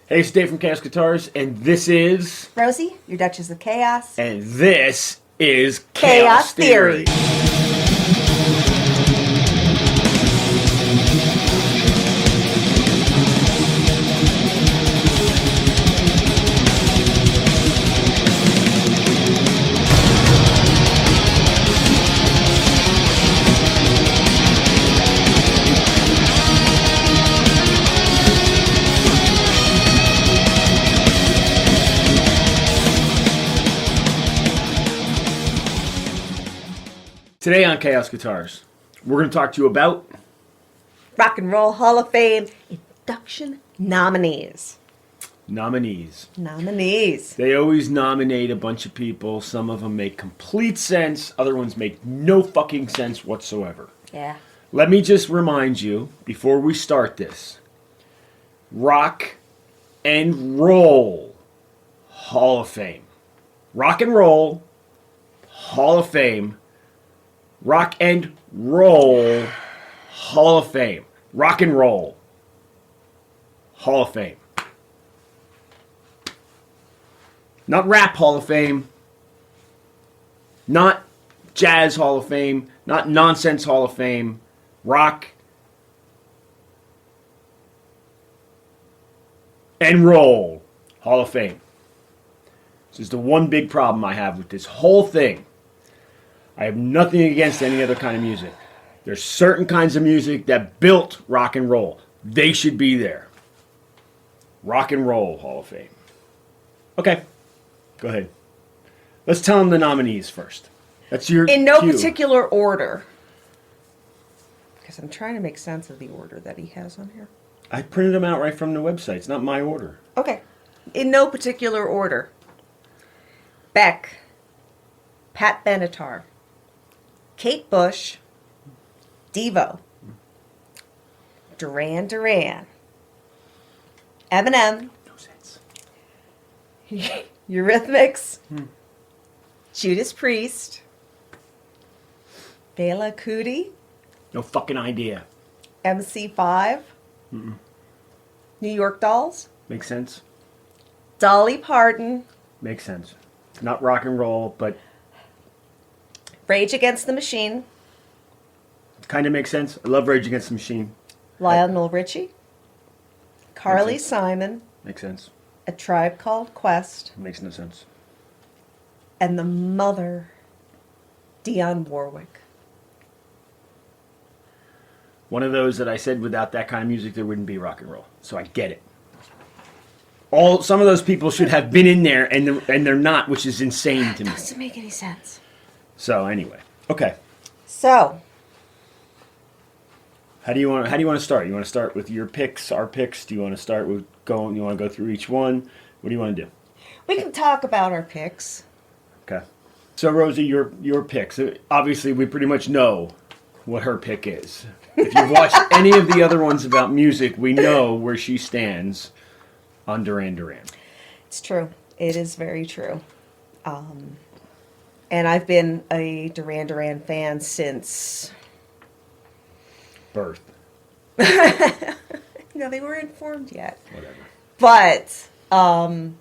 Hey, it's Dave from Chaos Guitars, and this is... Rosie, your Duchess of Chaos. And this is Chaos Theory. Today on Chaos Guitars, we're going to talk to you about... Rock and Roll Hall of Fame induction nominees. Nominees. Nominees. They always nominate a bunch of people. Some of them make complete sense. Other ones make no fucking sense whatsoever. Yeah. Let me just remind you, before we start this, Rock and Roll Hall of Fame. Rock and Roll Hall of Fame. Rock and Roll Hall of Fame. Rock and Roll Hall of Fame. Not Rap Hall of Fame. Not Jazz Hall of Fame. Not Nonsense Hall of Fame. Rock and Roll Hall of Fame. This is the one big problem I have with this whole thing. I have nothing against any other kind of music. There's certain kinds of music that built rock and roll. They should be there. Rock and Roll Hall of Fame. Okay, go ahead. Let's tell them the nominees first. That's your In no cue. particular order. Because I'm trying to make sense of the order that he has on here. I printed them out right from the website. It's not my order. Okay. In no particular order. Beck. Pat Benatar. Kate Bush. Devo. Duran Duran. Eminem. No sense. Eurythmics. Judas Priest. Bela Kuti. No fucking idea. MC5. New York Dolls. Makes sense? Dolly Parton. Makes sense. Not rock and roll, but Rage Against the Machine. kind of makes sense. I love Rage Against the Machine. Lionel Richie. Carly Makes sense. Simon. Makes sense. A Tribe Called Quest. Makes no sense. And the mother, Dionne Warwick. One of those that I said without that kind of music there wouldn't be rock and roll. So I get it. Some of those people should have been in there and they're not, which is insane to me. Doesn't make any sense. So anyway, okay. So, How do you want to start? You want to start with your picks, our picks? Do you want to start with going? You want to go through each one? What do you want to do? we can talk about our picks. Okay. So Rosie, your picks. Obviously, we pretty much know what her pick is. If you've watched any of the other ones about music, we know where she stands on Duran Duran. It's true. It is very true. And I've been a Duran Duran fan since... Birth. No, they weren't formed yet. Whatever. But, Long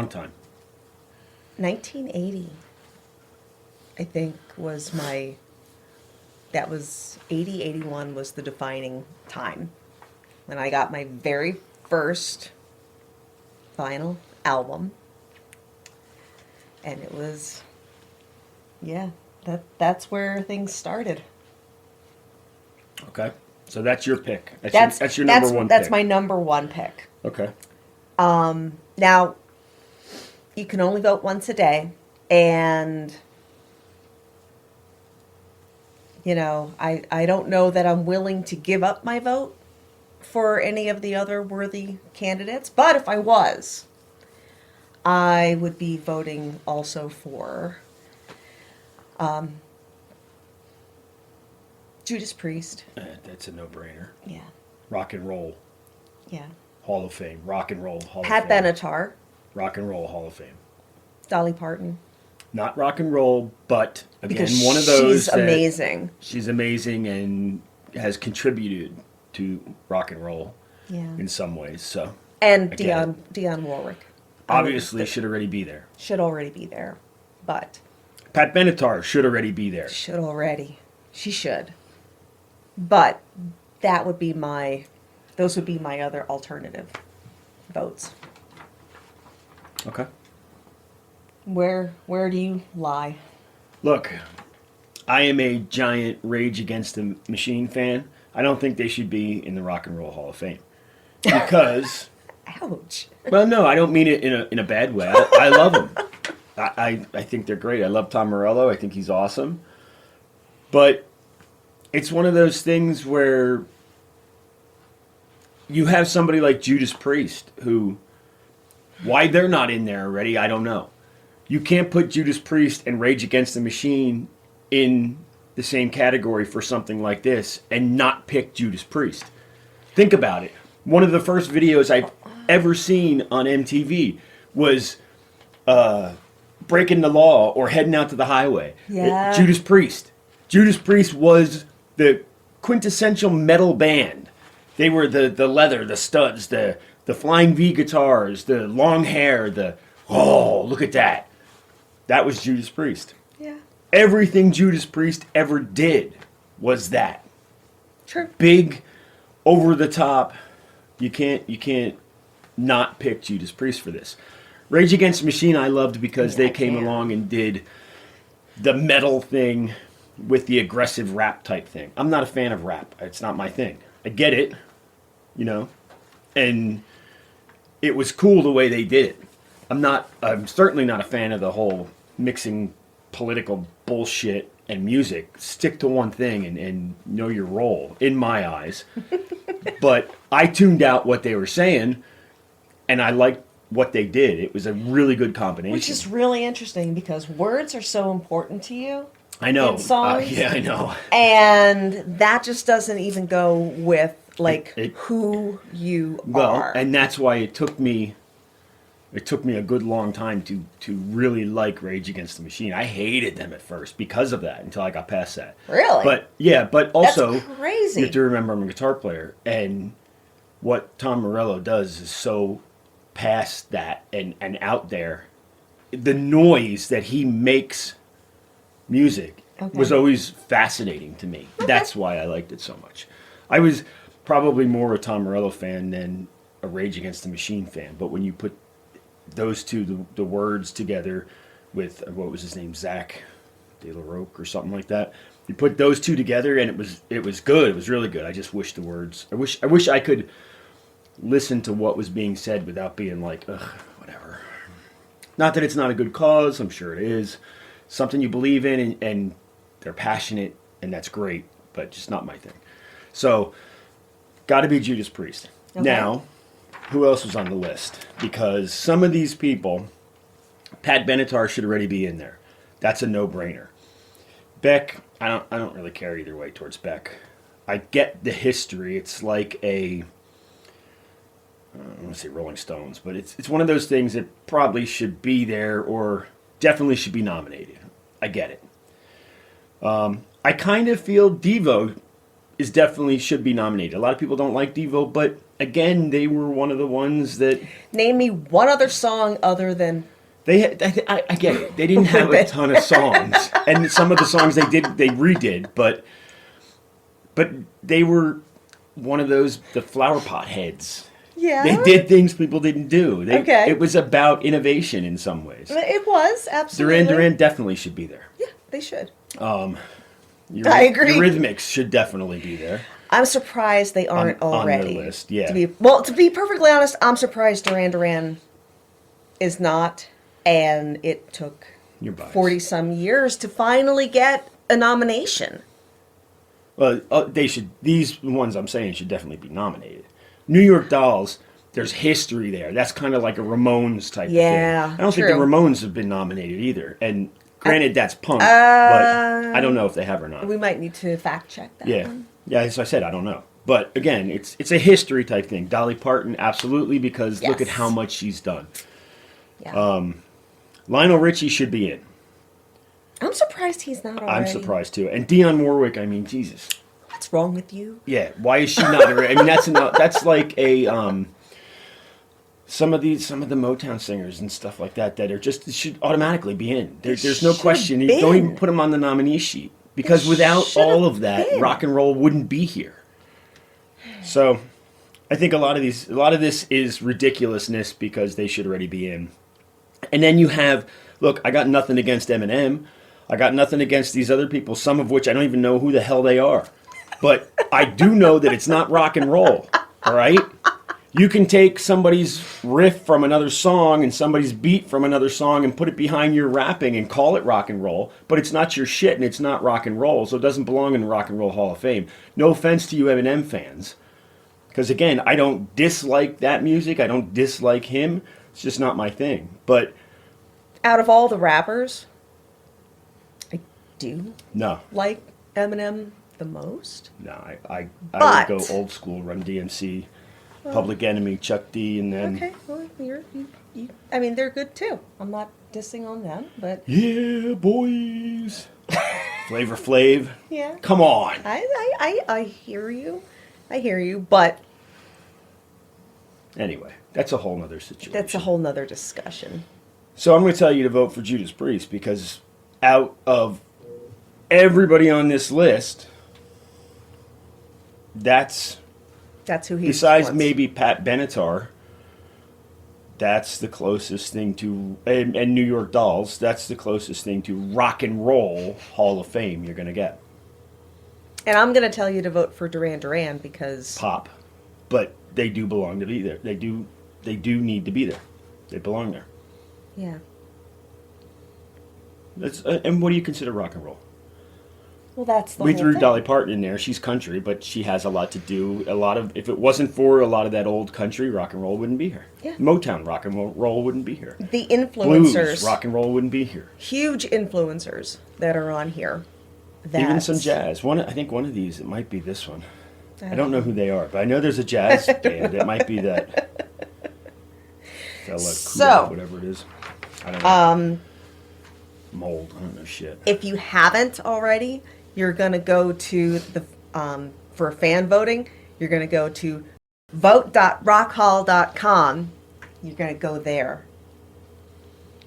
time. 1980, I think, was my... That was... 80, 81 was the defining time. When I got my very first vinyl album. And it was... Yeah, that's where things started. Okay. So that's your pick. That's your number one pick. That's my number one pick. Okay. Now, you can only vote once a day, and I don't know that I'm willing to give up my vote for any of the other worthy candidates, but if I was, I would be voting also for Judas Priest. That's a no-brainer. Yeah. Rock and Roll Yeah. Hall of Fame. Rock and Roll Hall Pat of Fame. Benatar. Rock and Roll Hall of Fame. Dolly Parton. Not rock and roll, but again, Because one of those she's amazing. She's amazing and has contributed to rock and roll Yeah. in some ways. So And I get it. Dionne Warwick. Obviously should already be there. Should already be there. But Pat Benatar should already be there. should already. She should. But that would be those would be my other alternative votes. Okay. Where do you lie? Look, I am a giant Rage Against the Machine fan. I don't think they should be in the Rock and Roll Hall of Fame. Because, Ouch. well, no, I don't mean it in a bad way. I love them. I think they're great. I love Tom Morello. I think he's awesome. But it's one of those things where you have somebody like Judas Priest who, why they're not in there already, I don't know. You can't put Judas Priest and Rage Against the Machine in the same category for something like this and not pick Judas Priest. Think about it. One of the first videos I've ever seen on MTV was Breaking the Law or Heading Out to the Highway. Yeah. Judas Priest. Judas Priest was the quintessential metal band. They were the leather, the studs, the flying V guitars, the long hair, look at that. That was Judas Priest. Yeah. Everything Judas Priest ever did was that. True. Big, over the top. You can't not pick Judas Priest for this. Rage Against the Machine I loved because they came along and did the metal thing with the aggressive rap type thing. I'm not a fan of rap. It's not my thing. I get it, and it was cool the way they did it. I'm certainly not a fan of the whole mixing political bullshit and music. Stick to one thing and know your role, in my eyes. But I tuned out what they were saying, and I liked what they did. It was a really good combination. Which is really interesting because words are so important to you. I know. In songs. Yeah, I know. And that just doesn't even go with It- who you Well, are. and that's why it took me a good long time to really like Rage Against the Machine. I hated them at first because of that until I got past that. Really? But also That's crazy. you have to remember I'm a guitar player, and what Tom Morello does is so past that and out there. The noise that he makes music was always fascinating to me. That's why I liked it so much. I was probably more a Tom Morello fan than a Rage Against the Machine fan, but when you put those two, the words together with, what was his name, Zach De La Roque or something like that, you put those two together and it was good. It was really good. I just wish the words, I wish I could listen to what was being said without being like, ugh, whatever. Not that it's not a good cause, I'm sure it is. Something you believe in and they're passionate, and that's great, but just not my thing. So, got to be Judas Priest. Okay. Now, who else was on the list? Because some of these people, Pat Benatar should already be in there. That's a no-brainer. Beck, I don't really care either way towards Beck. I get the history. It's like I don't want to say Rolling Stones, but it's one of those things that probably should be there or definitely should be nominated. I get it. I kind of feel Devo definitely should be nominated. A lot of people don't like Devo, but again, they were one of the ones that Name me one other song other than I get it. They didn't have a ton of songs, and some of the songs they redid, but they were one of those the flower pot heads. Yeah. They did things people didn't do. Okay. It was about innovation in some ways. It was, absolutely. Duran Duran definitely should be there. Yeah, they should. I agree. Eurythmics should definitely be there. I'm surprised they aren't On already. the list, yeah. To be perfectly honest, I'm surprised Duran Duran is not, and it took You're biased. 40-some years to finally get a nomination. Well, they should. These ones I'm saying should definitely be nominated. New York Dolls, there's history there. That's kind of like a Ramones type Yeah, of thing. I don't think true. the Ramones have been nominated either. And granted, that's punk, but I don't know if they have or not. We might need to fact check that Yeah, one. yeah. As I said, I don't know. But again, it's a history type thing. Dolly Parton, absolutely, because look at Yes. how much she's done. Yeah. Lionel Richie should be in. I'm surprised he's not already. I'm surprised too. And Dionne Warwick, I mean, Jesus. What's wrong with you? Yeah, why is she not? I mean, that's like a some of the Motown singers and stuff like that are just should automatically be in. There's no question. You don't even put them on the nominee sheet because without all of that, rock and roll wouldn't be here. So, I think a lot of this is ridiculousness because they should already be in. And then you have, look, I got nothing against Eminem. I got nothing against these other people, some of which I don't even know who the hell they are. But I do know that it's not rock and roll, all right? You can take somebody's riff from another song and somebody's beat from another song and put it behind your rapping and call it rock and roll, but it's not your shit and it's not rock and roll, so it doesn't belong in the Rock and Roll Hall of Fame. No offense to you Eminem fans, because again, I don't dislike that music, I don't dislike him, it's just not my thing. But out of all the rappers, I do no, like Eminem the most. No, I would go old school, Run DMC. Public Enemy, Chuck D, and then... Okay, well, I mean, they're good too. I'm not dissing on them, but... Yeah, boys! Flavor Flav. Yeah. Come on! I hear you. I hear you, but... Anyway, that's a whole nother situation. That's a whole nother discussion. So I'm going to tell you to vote for Judas Priest, because out of everybody on this list, that's who he besides wants. maybe Pat Benatar, that's the closest thing to, and New York Dolls, that's the closest thing to Rock and Roll Hall of Fame you're going to get. And I'm going to tell you to vote for Duran Duran because... Pop. But they do belong to be there. They do need to be there. They belong there. Yeah. And what do you consider rock and roll? Well, that's the We whole threw thing. Dolly Parton in there. She's country, but she has a lot to do. If it wasn't for a lot of that old country, rock and roll wouldn't be here. Yeah. Motown rock and roll wouldn't be here. The influencers. Blues rock and roll wouldn't be here. Huge influencers that are on here. Even some jazz. I think one of these, it might be this one. I don't know who they are, but I know there's a jazz band. It might be that fella, So, whatever it is. I don't know. Mold. I don't know shit. If you haven't already, you're going to go to the for fan voting. You're going to go to vote.rockhall.com. You're going to go there.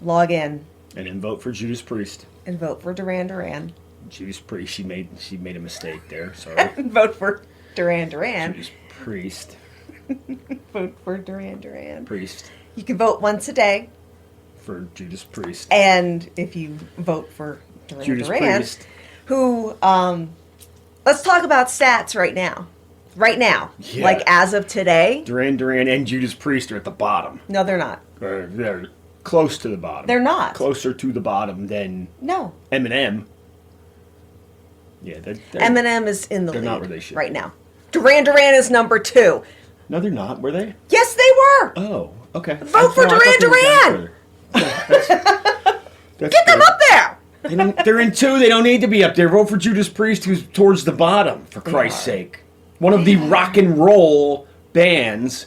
Log in And then vote for Judas Priest. and vote for Duran Duran. Judas Priest. She made a mistake there. Sorry. And vote for Duran Duran. Judas Priest. Vote for Duran Duran. Priest. You can vote once a day. For Judas Priest. And if you vote for Duran Judas Duran, Priest. who, let's talk about stats right now. Right now. Yeah. Like as of today. Duran Duran and Judas Priest are at the bottom. No, they're not. They're close to the bottom. They're not. Closer to the bottom than No. Eminem. Yeah, they're Eminem is in the they're lead not where they should right now. Duran Duran is number 2. No, they're not. Were they? Yes, they were. Oh, okay. Vote for Duran Duran. Get them up there. They're in 2. They don't need to be up there. Vote for Judas Priest, who's towards the bottom, for Christ's sake. One of the rock and roll bands,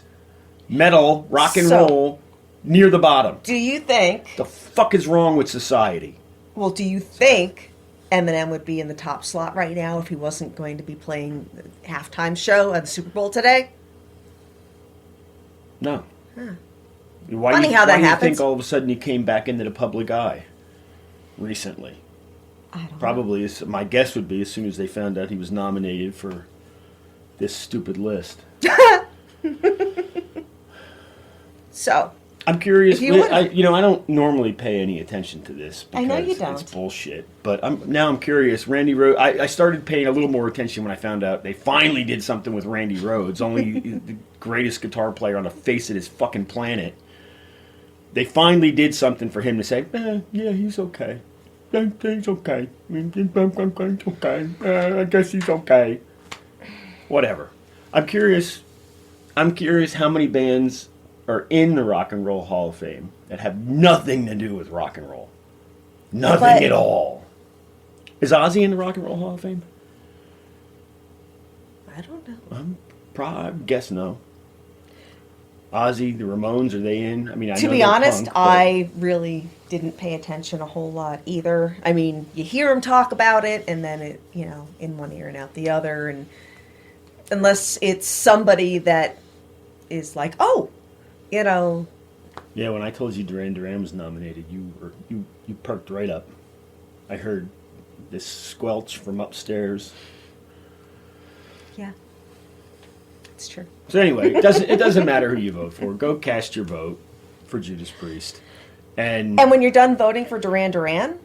metal, rock and roll, near the bottom. Do you think, The fuck is wrong with society? well, do you think Eminem would be in the top slot right now if he wasn't going to be playing the halftime show at the Super Bowl today? No. Huh. Why Funny how that why do you happens. think all of a sudden he came back into the public eye recently? I don't know. Probably, my guess would be as soon as they found out he was nominated for this stupid list. So, I'm curious. If you I don't normally pay any attention to this because I know you don't. it's bullshit. But I'm curious. Randy Rhoads. I started paying a little more attention when I found out they finally did something with Randy Rhoads, only the greatest guitar player on the face of this fucking planet. They finally did something for him to say, yeah, he's okay. He's okay. It's okay. I guess he's okay. Whatever. I'm curious how many bands are in the Rock and Roll Hall of Fame that have nothing to do with rock and roll. Nothing at all. Is Ozzy in the Rock and Roll Hall of Fame? I don't know. I guess no. Ozzy, the Ramones, are they in? I mean, I To know be they're honest, punk, but I really didn't pay attention a whole lot either. I mean, you hear them talk about it, and then it, in one ear and out the other, and unless it's somebody that is like, oh, you know, yeah, when I told you Duran Duran was nominated, you perked right up. I heard this squelch from upstairs. yeah, it's true. So anyway, it doesn't matter who you vote for. Go cast your vote for Judas Priest, and And when you're done voting for Duran Duran,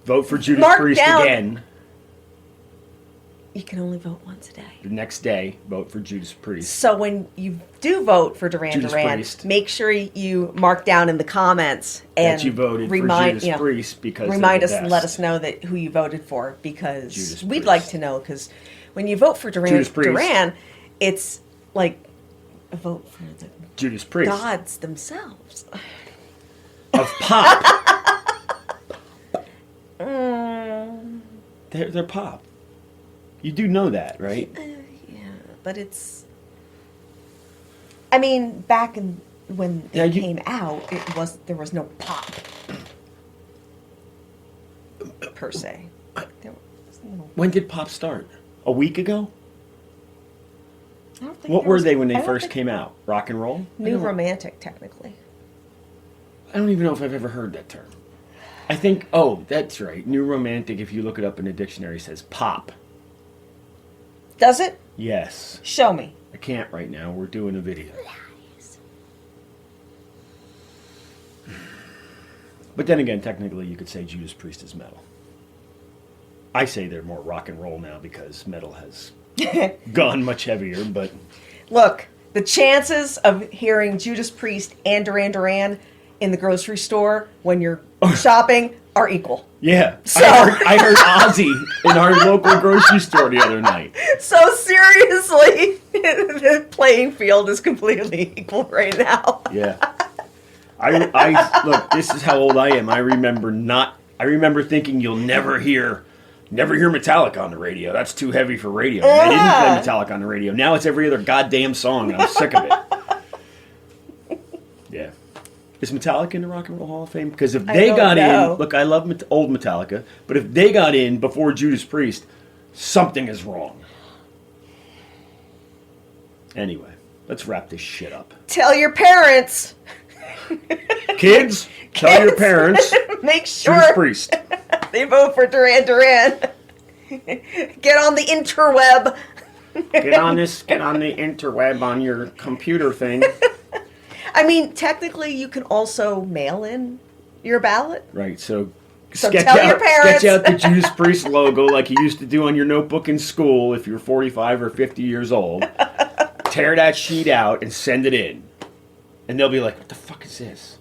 vote for Judas mark Priest down- again. you can only vote once a day. The next day, vote for Judas Priest. So when you do vote for Duran Judas Duran, Priest. make sure you mark down in the comments and That you voted for remind Judas Priest because remind they're us the and best. let us know that who you voted for, because Judas we'd Priest. like to know, because when you vote for Judas Priest. Duran, it's like a vote for the Judas Priest gods themselves. of pop. Mm, They're pop. You do know that, right? yeah, but it's. I mean, back when Yeah, it you- came out, there was no pop per se. There was no, When did pop start? A week ago? I don't think What there were was- they when I they don't first think- came out? Rock and roll? New romantic, technically. I don't even know if I've ever heard that term. I think, that's right. New romantic, if you look it up in a dictionary, says pop. Does it? Yes. Show me. I can't right now. We're doing a video. But then again, technically, you could say Judas Priest is metal. I say they're more rock and roll now because metal has gone much heavier, but Look, the chances of hearing Judas Priest and Duran Duran in the grocery store when you're shopping are equal. yeah. So- I heard Ozzy in our local grocery store the other night. So seriously, the playing field is completely equal right now. Yeah. I look, this is how old I am. I remember thinking you'll never hear Metallica on the radio. That's too heavy for radio. And they didn't play Metallica on the radio. Now it's every other goddamn song, and I'm sick of it. Yeah. Is Metallica in the Rock and Roll Hall of Fame? Because if they don't got know. in, look, I love old Metallica, but if they got in before Judas Priest, something is wrong. Anyway, let's wrap this shit up. Tell your parents. Kids, tell your parents, Make Judas sure Priest. they vote for Duran Duran. Get on the interweb. Get on the interweb on your computer thing. I mean, technically, you can also mail in your ballot. Right, so So tell your parents. sketch out the Judas Priest logo like you used to do on your notebook in school if you're 45 or 50 years old. Tear that sheet out and send it in. And they'll be like, what the fuck is this?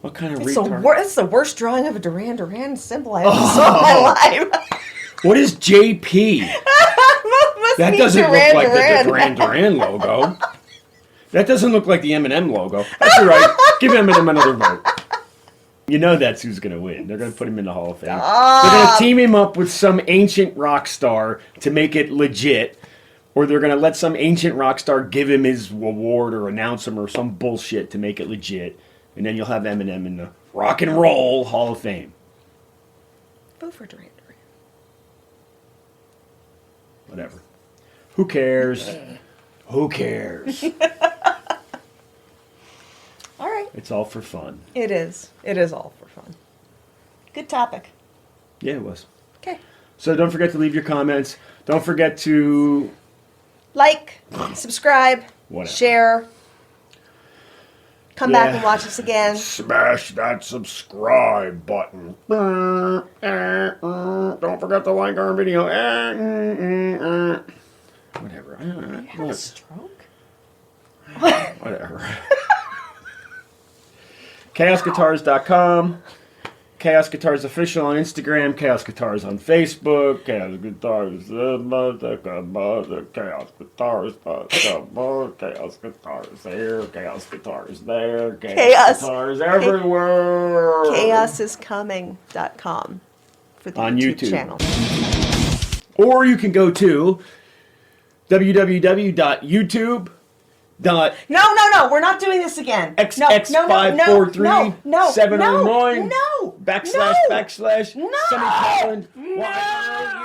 What kind of retard? It's the worst drawing of a Duran Duran symbol I ever saw in my life. What is JP? Must That be doesn't Duran look like Duran. the Duran Duran logo. That doesn't look like the M&M logo. That's all right. Give M&M another vote. You know that's who's going to win. They're going to put him in the Hall of Fame. They're going to team him up with some ancient rock star to make it legit. Or they're going to let some ancient rock star give him his award or announce him or some bullshit to make it legit. And then you'll have Eminem in the Rock and Roll Hall of Fame. Vote for Duran Duran. Whatever. Who cares? Who cares? All right. It's all for fun. It is. It is all for fun. Good topic. Yeah, it was. Okay. So don't forget to leave your comments. Don't forget to... Like, subscribe, Whatever. share. Come back Yeah. and watch us again. Smash that subscribe button. Don't forget to like our video. Whatever. You have a stroke? Whatever. ChaosGuitars.com. Chaos Guitars Official on Instagram. Chaos Guitars on Facebook. Chaos Guitars. Chaos Guitars. Chaos Guitars here. Chaos Guitars there. Chaos. Guitars everywhere. ChaosIsComing.com for the On YouTube YouTube. channel. Or you can go to www.youtube.com Dot No. We're not doing this again. X No, X no, no, 543 no, no, 709 no, backslash no, backslash no, semicolon no.